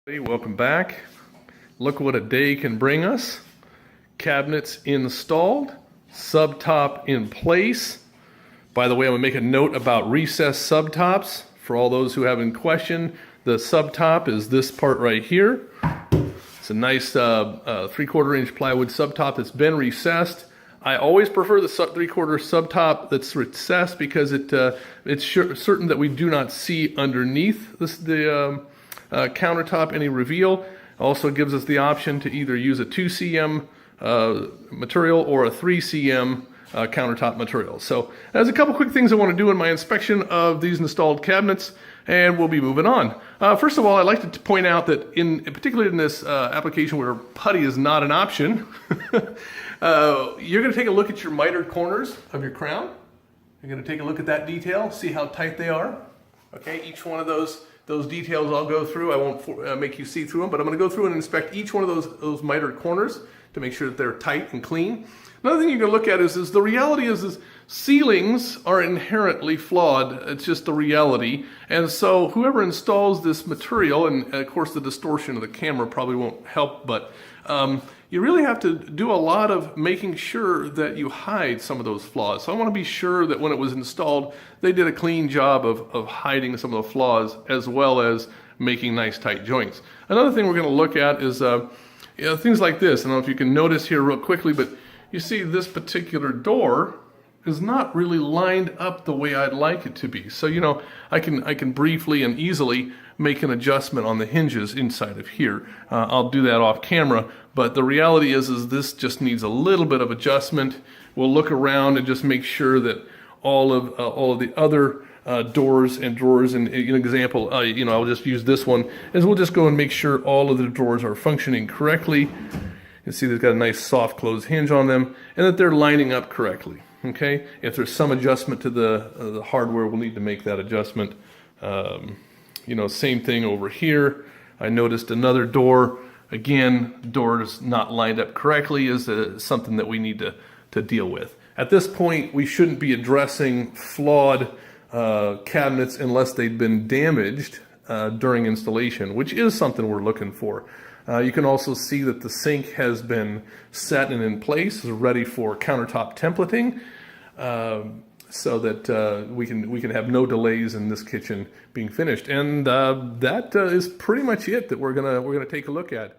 Hey, welcome back. Look what a day can bring us. Cabinets installed, subtop in place. By the way, I'm going to make a note about recessed subtops. For all those who haven't questioned, the subtop is this part right here. It's a nice 3/4 inch plywood subtop that's been recessed. I always prefer the 3/4 subtop that's recessed because it's certain that we do not see underneath the countertop any reveal. Also gives us the option to either use a 2 cm material or a 3 cm countertop material. So there's a couple quick things I want to do in my inspection of these installed cabinets, and we'll be moving on. First of all, I'd like to point out that particularly in this application where putty is not an option, you're going to take a look at your mitered corners of your crown. You're going to take a look at that detail, see how tight they are. Okay, each one of those details I'll go through. I won't make you see through them, but I'm going to go through and inspect each one of those mitered corners to make sure that they're tight and clean. Another thing you're going to look at is the reality is ceilings are inherently flawed. It's just the reality. And so whoever installs this material, and of course the distortion of the camera probably won't help, but you really have to do a lot of making sure that you hide some of those flaws. So I want to be sure that when it was installed, they did a clean job of hiding some of the flaws as well as making nice tight joints. Another thing we're going to look at is things like this. I don't know if you can notice here real quickly, but you see this particular door is not really lined up the way I'd like it to be. So, you know, I can briefly and easily make an adjustment on the hinges inside of here. I'll do that off camera, but the reality is this just needs a little bit of adjustment. We'll look around and just make sure that all of the other doors and drawers, and an example, I'll just use this one, is we'll just go and make sure all of the drawers are functioning correctly. You see they've got a nice soft closed hinge on them, and that they're lining up correctly. Okay, if there's some adjustment to the hardware, we'll need to make that adjustment. Same thing over here. I noticed another door. Again, door is not lined up correctly is something that we need to deal with. At this point, we shouldn't be addressing flawed cabinets unless they've been damaged during installation, which is something we're looking for. You can also see that the sink has been set and in place, is ready for countertop templating, so that we can have no delays in this kitchen being finished. And that is pretty much it that we're gonna take a look at.